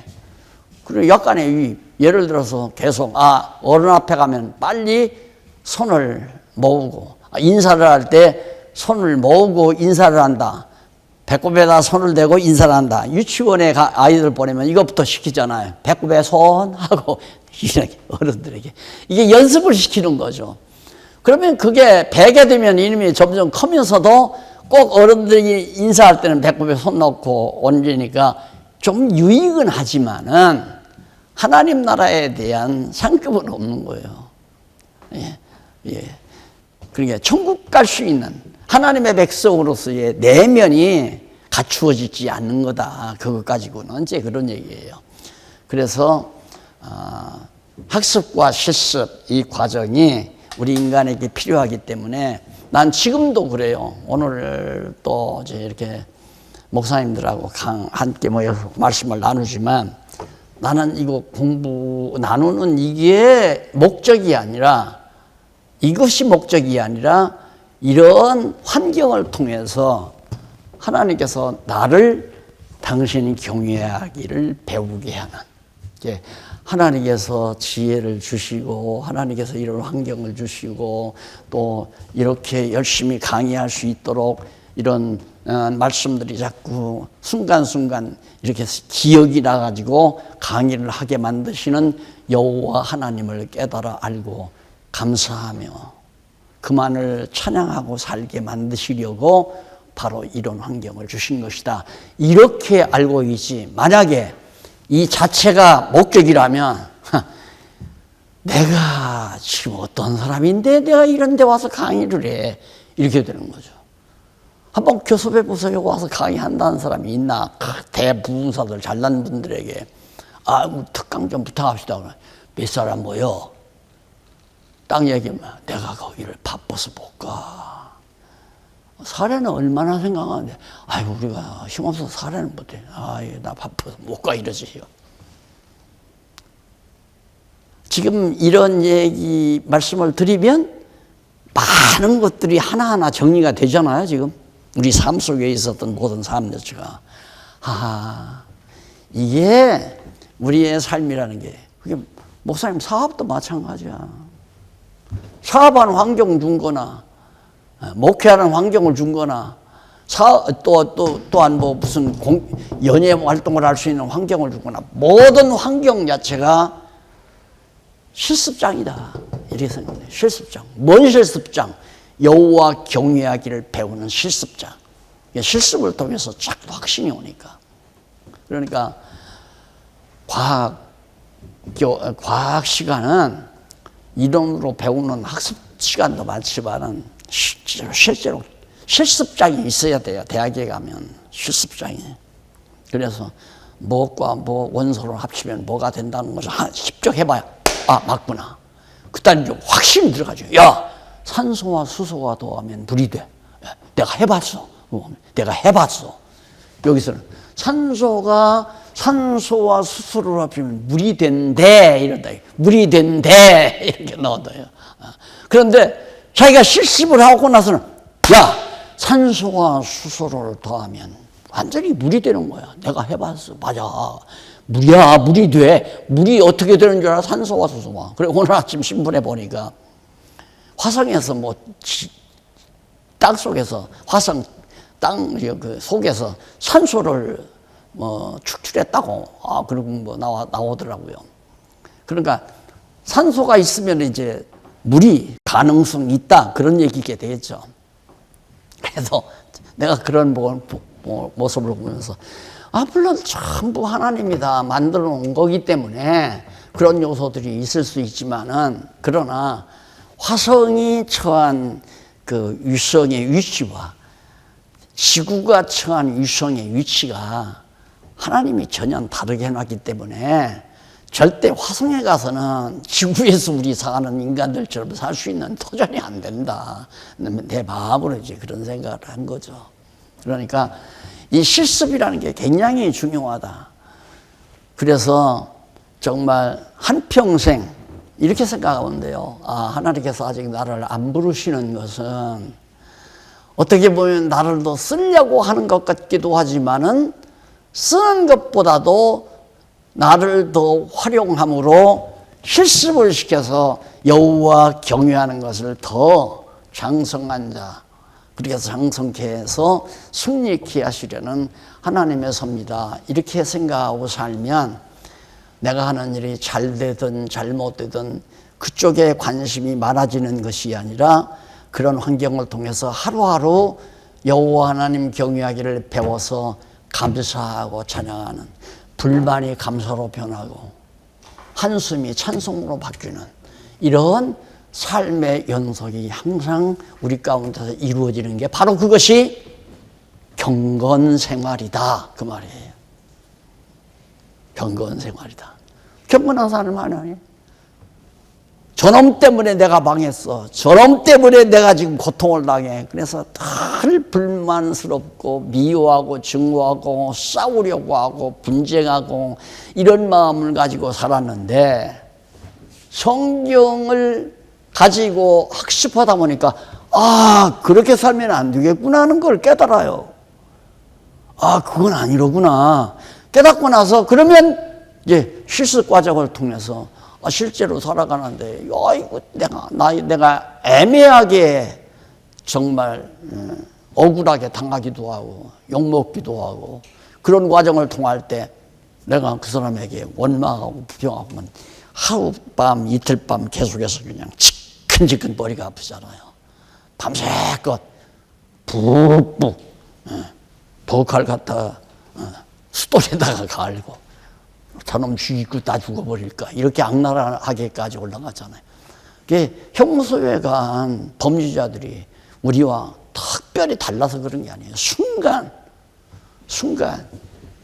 그리고 약간의 유익. 예를 들어서 계속 어른 앞에 가면 빨리 손을 모으고, 인사를 할 때 손을 모으고 인사를 한다. 배꼽에다 손을 대고 인사를 한다. 유치원에 아이들 보내면 이것부터 시키잖아요. 배꼽에 손 하고, 이렇게 어른들에게. 이게 연습을 시키는 거죠. 그러면 그게 배게 되면 이놈이 점점 크면서도 꼭 어른들이 인사할 때는 배꼽에 손 넣고 얹으니까 좀 유익은 하지만은 하나님 나라에 대한 상급은 없는 거예요. 그러니까 천국 갈 수 있는 하나님의 백성으로서의 내면이 갖추어지지 않는 거다. 그것 가지고는 이제 그런 얘기예요. 그래서 학습과 실습, 이 과정이 우리 인간에게 필요하기 때문에, 난 지금도 그래요. 오늘 또 이제 이렇게 목사님들하고 함께 모여서 말씀을 나누지만, 나는 이거 공부 나누는 이게 목적이 아니라, 이것이 목적이 아니라, 이런 환경을 통해서 하나님께서 나를 당신이 경외하기를 배우게 하는, 하나님께서 지혜를 주시고, 하나님께서 이런 환경을 주시고, 또 이렇게 열심히 강의할 수 있도록 이런 말씀들이 자꾸 순간순간 이렇게 기억이 나가지고 강의를 하게 만드시는 여호와 하나님을 깨달아 알고 감사하며 그만을 찬양하고 살게 만드시려고 바로 이런 환경을 주신 것이다. 이렇게 알고 있지, 만약에 이 자체가 목적이라면 내가 지금 어떤 사람인데 내가 이런 데 와서 강의를 해. 이렇게 되는 거죠. 한번 교섭해 보세요. 여기 와서 강의한다는 사람이 있나? 대부흥사들 잘난 분들에게 특강 좀 부탁합시다. 몇 사람 모여. 딱 얘기하면 내가 거기를 바빠서 못 가. 사례는 얼마나 생각하는데 우리가 힘없어서 사례는 못해. 나 바빠서 못 가 이러지요. 지금 이런 얘기 말씀을 드리면 많은 것들이 하나하나 정리가 되잖아요. 지금 우리 삶 속에 있었던 모든 삶 자체가 이게 우리의 삶이라는 게 그게 목사님 사업도 마찬가지야. 사업하는 환경 준 거나 목회하는 환경을 준 거나 또한 뭐 무슨 연예 활동을 할 수 있는 환경을 주거나 모든 환경 자체가 실습장이다. 이렇게 생각해요. 실습장. 뭔 실습장? 여호와 경외하기를 배우는 실습장. 실습을 통해서 자꾸 확신이 오니까. 그러니까 과학 시간은 이론으로 배우는 학습 시간도 많지만은 실제로 실습장이 있어야 돼요. 대학에 가면 실습장이. 그래서 무엇과 뭐 원소를 합치면 뭐가 된다는 것을 집중해봐야 맞구나. 그다음 이제 확신이 들어가죠. 산소와 수소가 더하면 물이 돼. 내가 해봤어. 여기서는 산소와 수소를 합치면 물이 된대 이런다. 물이 된대 이렇게 나온다요. 그런데 자기가 실습을 하고 나서는 산소와 수소를 더하면 완전히 물이 되는 거야. 내가 해봤어. 맞아. 물이 돼. 물이 어떻게 되는 줄 알아? 산소와 수소와. 그래 오늘 아침 신문에 보니까 화성에서 땅 속에서 땅 속에서 산소를 축출했다고. 그리고 나오더라고요. 그러니까 산소가 있으면 이제 물이 가능성이 있다. 그런 얘기가 되겠죠. 그래서 내가 그런 모습을 보면서 물론 전부 하나님이 다 만들어 놓은 거기 때문에 그런 요소들이 있을 수 있지만은 그러나 화성이 처한 그 위성의 위치와 지구가 처한 위성의 위치가 하나님이 전혀 다르게 해놨기 때문에 절대 화성에 가서는 지구에서 우리 사는 인간들처럼 살 수 있는 도전이 안 된다. 내 마음으로 이제 그런 생각을 한 거죠. 그러니까 이 실습이라는 게 굉장히 중요하다. 그래서 정말 한평생 이렇게 생각하면 돼요. 하나님께서 아직 나를 안 부르시는 것은 어떻게 보면 나를 더 쓰려고 하는 것 같기도 하지만은 쓰는 것보다도 나를 더 활용함으로 실습을 시켜서 여호와 경외하는 것을 더 장성한 자, 그래서 장성케 해서 승리케 하시려는 하나님의 섭니다. 이렇게 생각하고 살면 내가 하는 일이 잘 되든 잘못되든 그쪽에 관심이 많아지는 것이 아니라 그런 환경을 통해서 하루하루 여호와 하나님 경외하기를 배워서 감사하고 찬양하는, 불만이 감사로 변하고 한숨이 찬송으로 바뀌는 이런 삶의 연속이 항상 우리 가운데서 이루어지는 게 바로 그것이 경건생활이다, 그 말이에요. 경건생활이다. 경건한 사람 아니에요. 저놈 때문에 내가 망했어. 저놈 때문에 내가 지금 고통을 당해. 그래서 늘 불만스럽고 미워하고 증오하고 싸우려고 하고 분쟁하고 이런 마음을 가지고 살았는데 성경을 가지고 학습하다 보니까 그렇게 살면 안 되겠구나 하는 걸 깨달아요. 그건 아니로구나. 깨닫고 나서 그러면 이제 실습 과정을 통해서 실제로 살아가는데 이거 내가 애매하게 정말 억울하게 당하기도 하고 욕먹기도 하고 그런 과정을 통할 때 내가 그 사람에게 원망하고 부정하면 하룻밤 이틀밤 계속해서 그냥 지끈지끈 머리가 아프잖아요. 밤새껏 푹푹 독칼 갖다 수돌에다가 갈고 저놈 죽이고 다 죽어버릴까 이렇게 악랄하게까지 올라가잖아요. 그게 형소에 간 범죄자들이 우리와 특별히 달라서 그런 게 아니에요. 순간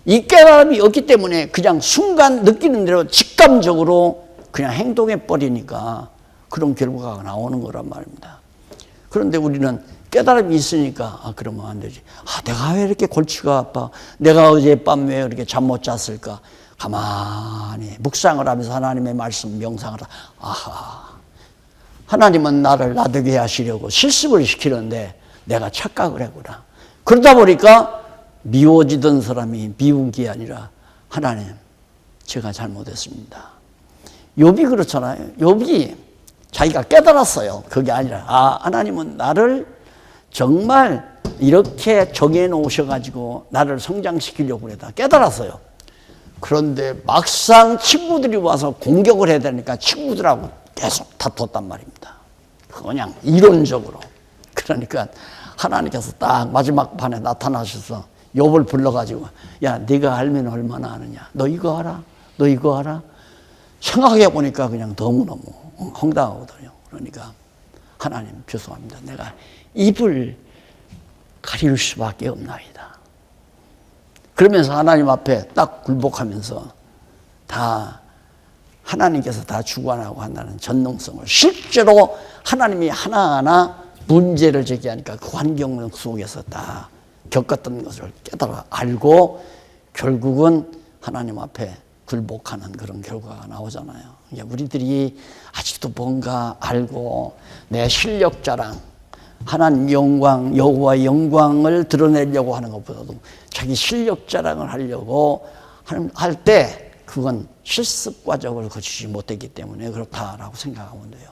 이 깨달음이 없기 때문에 그냥 순간 느끼는 대로 직감적으로 그냥 행동해 버리니까 그런 결과가 나오는 거란 말입니다. 그런데 우리는 깨달음이 있으니까 그러면 안 되지. 내가 왜 이렇게 골치가 아파? 내가 어젯밤 왜 이렇게 잠 못 잤을까? 가만히 묵상을 하면서 하나님의 말씀 명상을 하나님은 나를 놔두게 하시려고 실습을 시키는데 내가 착각을 했구나. 그러다 보니까 미워지던 사람이 미운 게 아니라 하나님 제가 잘못했습니다. 욥이 그렇잖아요. 욥이 자기가 깨달았어요. 그게 아니라 하나님은 나를 정말 이렇게 정해놓으셔가지고 나를 성장시키려고 그랬다. 깨달았어요. 그런데 막상 친구들이 와서 공격을 해야 되니까 친구들하고 계속 다퉜단 말입니다. 그냥 이론적으로. 그러니까 하나님께서 딱 마지막 판에 나타나셔서 욥을 불러가지고 야 네가 알면 얼마나 아느냐. 너 이거 알아? 너 이거 알아? 생각해 보니까 그냥 너무너무 황당하거든요. 그러니까 하나님 죄송합니다. 내가 입을 가릴 수밖에 없나이다. 그러면서 하나님 앞에 딱 굴복하면서 다 하나님께서 다 주관하고 한다는 전능성을 실제로 하나님이 하나하나 문제를 제기하니까 그 환경 속에서 다 겪었던 것을 깨달아 알고 결국은 하나님 앞에 굴복하는 그런 결과가 나오잖아요. 우리들이 아직도 뭔가 알고 내 실력 자랑, 하나님 영광, 여호와의 영광을 드러내려고 하는 것보다도 자기 실력 자랑을 하려고 할 때 그건 실습 과정을 거치지 못했기 때문에 그렇다라고 생각하면 돼요.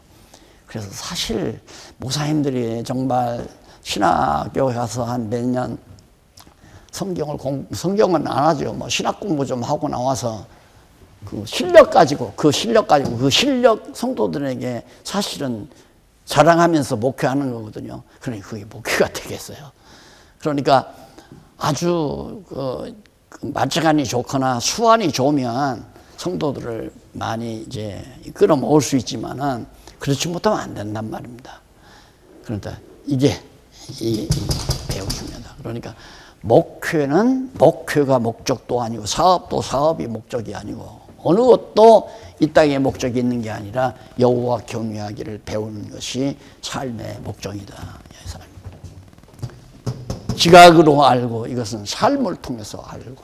그래서 사실 목사님들이 정말 신학교에 가서 한 몇 년 성경은 안 하죠. 신학 공부 좀 하고 나와서 그 실력 가지고 그 실력 성도들에게 사실은 자랑하면서 목회하는 거거든요. 그러니까 그게 목회가 되겠어요. 그러니까 아주 말재간이 좋거나 수완이 좋으면 성도들을 많이 이제 끌어모을 수 있지만은 그렇지 못하면 안 된단 말입니다. 그러니까 이게 매우 중요하다. 그러니까 목회가 목적도 아니고 사업도 사업이 목적이 아니고 어느 것도 이 땅에 목적이 있는 게 아니라 여호와 경외하기를 배우는 것이 삶의 목적이다. 지각으로 알고 이것은 삶을 통해서 알고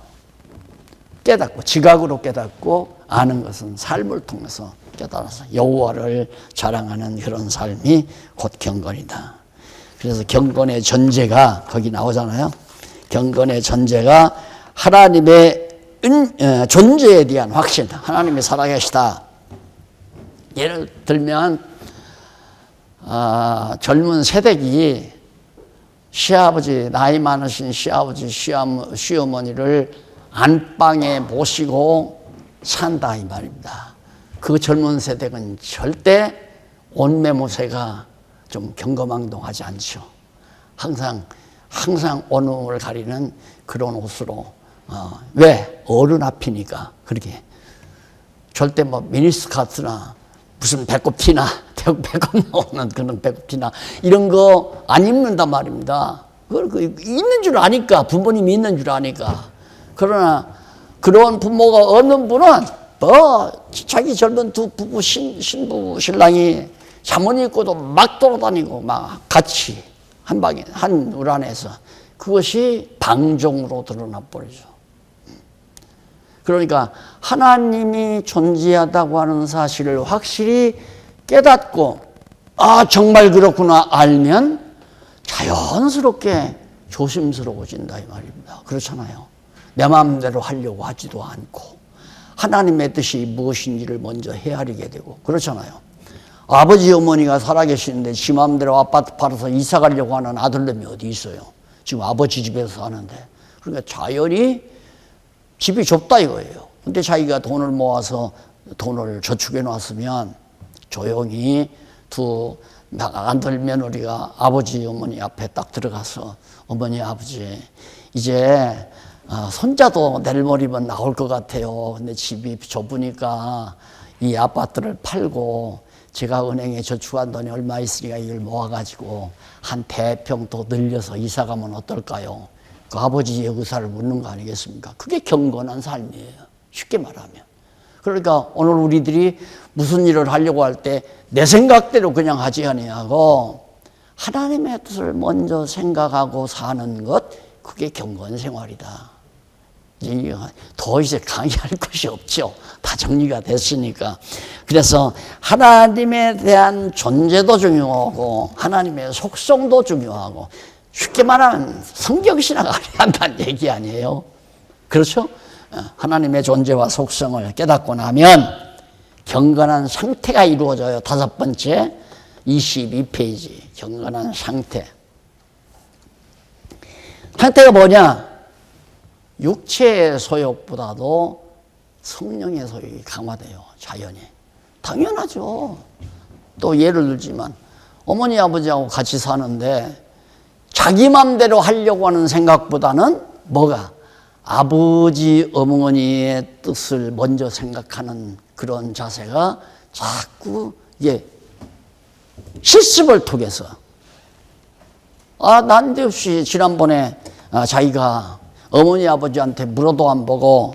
깨닫고 지각으로 깨닫고 아는 것은 삶을 통해서 깨달아서 여호와를 자랑하는 그런 삶이 곧 경건이다. 그래서 경건의 전제가 거기 나오잖아요. 경건의 전제가 하나님의 존재에 대한 확신, 하나님이 살아계시다. 예를 들면 젊은 세대기 시아버지, 나이 많으신 시아버지, 시어머니를 안방에 모시고 산다 이 말입니다. 그 젊은 세대는 절대 옷매무새가 좀 경거망동하지 않죠. 항상 온몸을 가리는 그런 옷으로 왜? 어른 앞이니까 그렇게 절대 미니스커트나 무슨 배꼽 티나 배꼽 나오는 그런 배꼽 티나 이런 거 안 입는단 말입니다. 있는 줄 아니까 부모님이 있는 줄 아니까. 그러나 그런 부모가 없는 분은 자기 젊은 두 부부 신부 신랑이 잠옷 입고도 막 돌아다니고 막 같이 한 방에 한 울 안에서 그것이 방종으로 드러나 버리죠. 그러니까 하나님이 존재하다고 하는 사실을 확실히 깨닫고 정말 그렇구나 알면 자연스럽게 조심스러워진다 이 말입니다. 그렇잖아요. 내 마음대로 하려고 하지도 않고 하나님의 뜻이 무엇인지를 먼저 헤아리게 되고 그렇잖아요. 아버지 어머니가 살아계시는데 지 마음대로 아파트 팔아서 이사 가려고 하는 아들놈이 어디 있어요. 지금 아버지 집에서 사는데. 그러니까 자연히 집이 좁다 이거예요. 근데 자기가 돈을 모아서 돈을 저축해 놨으면 조용히 두 아들 며느리가 아버지 어머니 앞에 딱 들어가서 어머니 아버지 이제 손자도 내일 모레면 나올 것 같아요. 근데 집이 좁으니까 이 아파트를 팔고 제가 은행에 저축한 돈이 얼마 있으니까 이걸 모아가지고 한 100평 더 늘려서 이사 가면 어떨까요? 그 아버지의 의사를 묻는 거 아니겠습니까? 그게 경건한 삶이에요. 쉽게 말하면. 그러니까 오늘 우리들이 무슨 일을 하려고 할 때 내 생각대로 그냥 하지 아니하고 하나님의 뜻을 먼저 생각하고 사는 것, 그게 경건 생활이다. 더 이제 강의할 것이 없죠. 다 정리가 됐으니까. 그래서 하나님에 대한 존재도 중요하고 하나님의 속성도 중요하고, 쉽게 말하면 성경신앙을 알아야 한다는 얘기 아니에요. 그렇죠? 하나님의 존재와 속성을 깨닫고 나면 경건한 상태가 이루어져요. 5번째 22페이지 경건한 상태. 상태가 뭐냐? 육체의 소욕보다도 성령의 소욕이 강화돼요. 자연히. 당연하죠. 또 예를 들지만 어머니 아버지하고 같이 사는데 자기 맘대로 하려고 하는 생각보다는 뭐가? 아버지 어머니의 뜻을 먼저 생각하는 그런 자세가 자꾸 실습을 통해서, 난데없이 지난번에 자기가 어머니 아버지한테 물어도 안 보고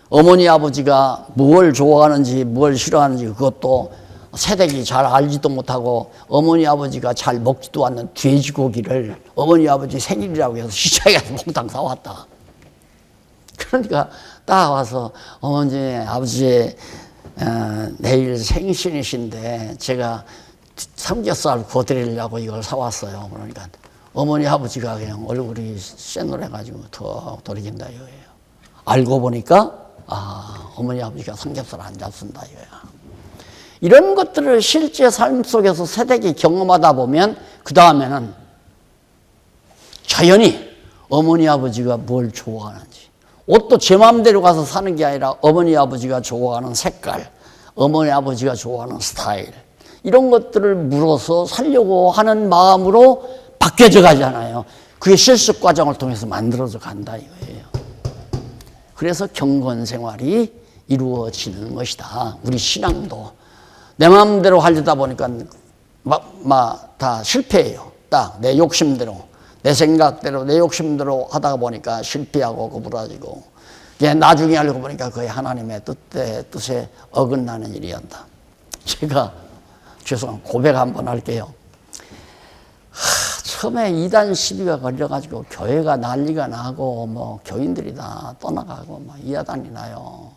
어머니 아버지가 뭘 좋아하는지 뭘 싫어하는지 그것도 새댁이 잘 알지도 못하고 어머니 아버지가 잘 먹지도 않는 돼지고기를 어머니 아버지 생일이라고 해서 시장에 가서 몽땅 사왔다. 그러니까 딱 와서 어머니 아버지 내일 생신이신데 제가 삼겹살 구워드리려고 이걸 사왔어요. 그러니까 어머니 아버지가 그냥 얼굴이 새노래가지고 더 돌이킨다 이거예요. 알고 보니까 어머니 아버지가 삼겹살 안 잡순다 이거야. 이런 것들을 실제 삶 속에서 세대기 경험하다 보면 그 다음에는 자연히 어머니 아버지가 뭘 좋아하는지, 옷도 제 마음대로 가서 사는 게 아니라 어머니 아버지가 좋아하는 색깔, 어머니 아버지가 좋아하는 스타일, 이런 것들을 물어서 살려고 하는 마음으로 바뀌어져 가잖아요. 그게 실습 과정을 통해서 만들어져 간다 이거예요. 그래서 경건 생활이 이루어지는 것이다. 우리 신앙도 내 마음대로 하려다 보니까 다 실패해요. 딱 내 욕심대로, 내 생각대로, 내 욕심대로 하다가 보니까 실패하고 구부러지고, 나중에 알고 보니까 거의 하나님의 뜻에 어긋나는 일이었다. 제가 고백 한번 할게요. 처음에 이단 시비가 걸려가지고 교회가 난리가 나고 교인들이 다 떠나가고 이야단이 나요.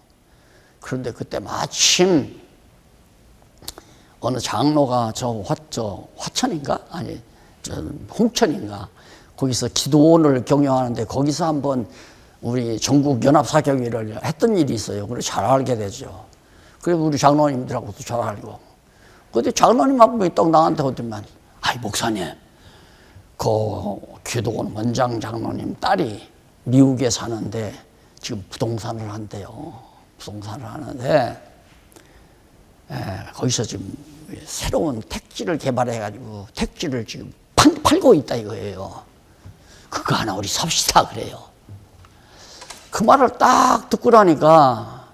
그런데 그때 마침 어느 장로가 화천인가? 아니, 홍천인가? 거기서 기도원을 경영하는데 거기서 한번 우리 전국 연합사교회를 했던 일이 있어요. 그래서 잘 알게 되죠. 그래서 우리 장로님들하고도 잘 알고. 근데 장로님하고 딱 나한테 오더만, 목사님, 그 기도원 원장 장로님 딸이 미국에 사는데 지금 부동산을 한대요. 부동산을 하는데 거기서 지금 새로운 택지를 개발해가지고 택지를 지금 팔고 있다 이거예요. 그거 하나 우리 삽시다 그래요. 그 말을 딱 듣고 나니까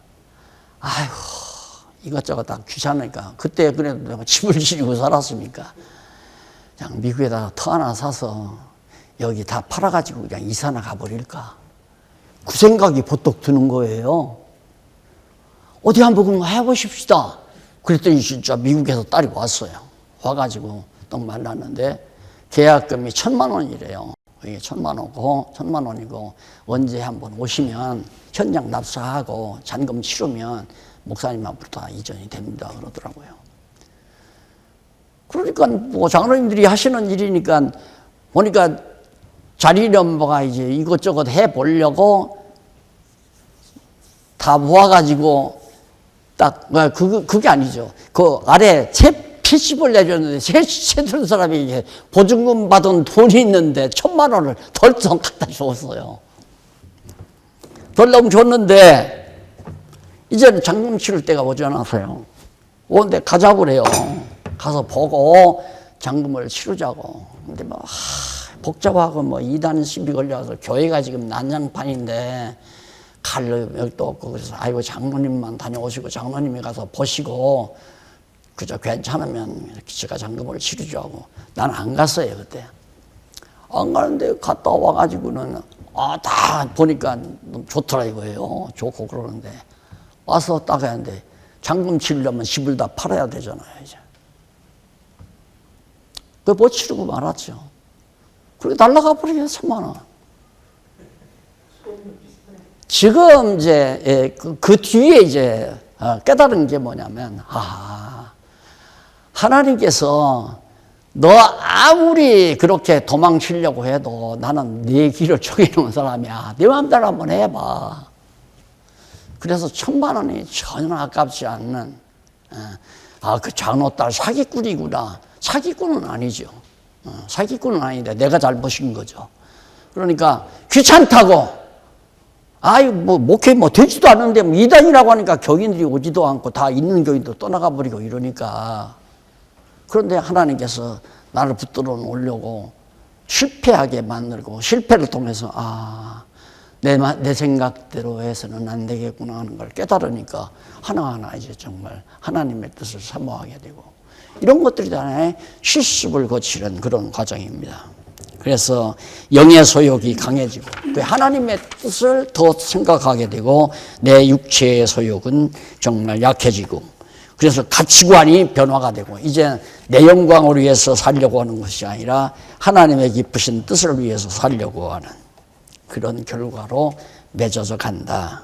이것저것 다 귀찮으니까, 그때 그래도 내가 집을 지르고 살았으니까 그냥 미국에다가 터 하나 사서 여기 다 팔아가지고 그냥 이사나 가버릴까, 그 생각이 버떡 드는 거예요. 어디 한번 그런 거 해보십시다. 그랬더니 진짜 미국에서 딸이 왔어요. 와가지고 딱 만났는데 계약금이 1,000만 원이래요. 이게 1,000만 원이고 언제 한번 오시면 현장 납사하고 잔금 치르면 목사님한테부터 다 이전이 됩니다 그러더라고요. 그러니까 장로님들이 하시는 일이니까 보니까 자리넘버가 이제 이것저것 해보려고 다 모아가지고 딱 그게 아니죠. 그 아래 채집을 내줬는데 채들 사람이 이게 보증금 받은 돈이 있는데 1,000만 원을 덜썩 갖다 줬어요. 덜렁 줬는데 이제는 잔금 치를 때가 오지 않았어요. 근데 가자고 그래요. 가서 보고 잔금을 치르자고. 근데 복잡하고 뭐 이단 시비 걸려서 교회가 지금 난장판인데 갈 여력도 없고 그래서 아이고 장로님만 다녀오시고 장로님이 가서 보시고 그저 괜찮으면 기초가 잔금을 치르죠 하고 난 안 갔어요 그때. 안 가는데 갔다 와가지고는 다 보니까 너무 좋더라 이거예요. 좋고 그러는데 와서 딱 하는데 잔금 치려면 집을 다 팔아야 되잖아요 이제. 그 못 치르고 말았죠. 그렇게 날라가 버리게 3만 원. 지금 이제 그 뒤에 이제 깨달은 게 뭐냐면 하나님께서 너 아무리 그렇게 도망치려고 해도 나는 네 길을 정해놓은 사람이야. 네 마음대로 한번 해봐. 그래서 1,000만 원이 전혀 아깝지 않는 그 장로딸 사기꾼이구나. 사기꾼은 아니죠. 사기꾼은 아닌데 내가 잘못인 거죠. 그러니까 귀찮다고 목회 되지도 않는데 이단이라고 하니까 교인들이 오지도 않고 다 있는 교인도 떠나가 버리고 이러니까 그런데 하나님께서 나를 붙들어 놓으려고 실패하게 만들고 실패를 통해서 내 생각대로 해서는 안 되겠구나 하는 걸 깨달으니까 하나하나 이제 정말 하나님의 뜻을 사모하게 되고 이런 것들이 다 실습을 거치는 그런 과정입니다. 그래서 영의 소욕이 강해지고 하나님의 뜻을 더 생각하게 되고 내 육체의 소욕은 정말 약해지고 그래서 가치관이 변화가 되고 이제 내 영광을 위해서 살려고 하는 것이 아니라 하나님의 기쁘신 뜻을 위해서 살려고 하는 그런 결과로 맺어져 간다.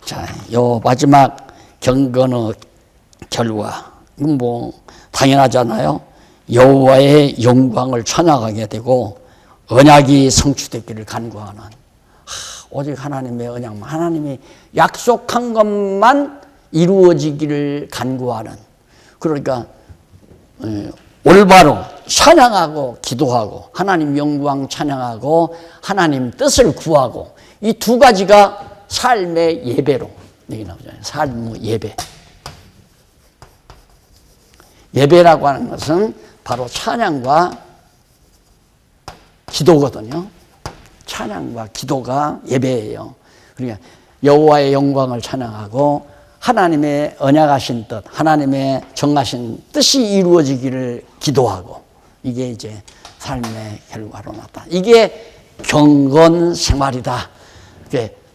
자, 요 마지막 경건의 결과 뭐 당연하잖아요. 여호와의 영광을 찬양하게 되고 언약이 성취되기를 간구하는 오직 하나님의 언약만 하나님이 약속한 것만 이루어지기를 간구하는 그러니까 올바로 찬양하고 기도하고 하나님 영광 찬양하고 하나님 뜻을 구하고 이 두 가지가 삶의 예배로 여기 나오잖아요. 삶의 예배. 예배라고 하는 것은 바로 찬양과 기도거든요. 찬양과 기도가 예배예요. 그러니까 여호와의 영광을 찬양하고 하나님의 언약하신 뜻, 하나님의 정하신 뜻이 이루어지기를 기도하고 이게 이제 삶의 결과로 나타. 이게 경건 생활이다.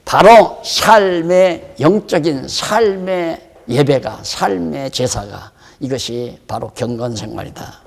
바로 삶의 영적인 삶의 예배가 삶의 제사가 이것이 바로 경건 생활이다.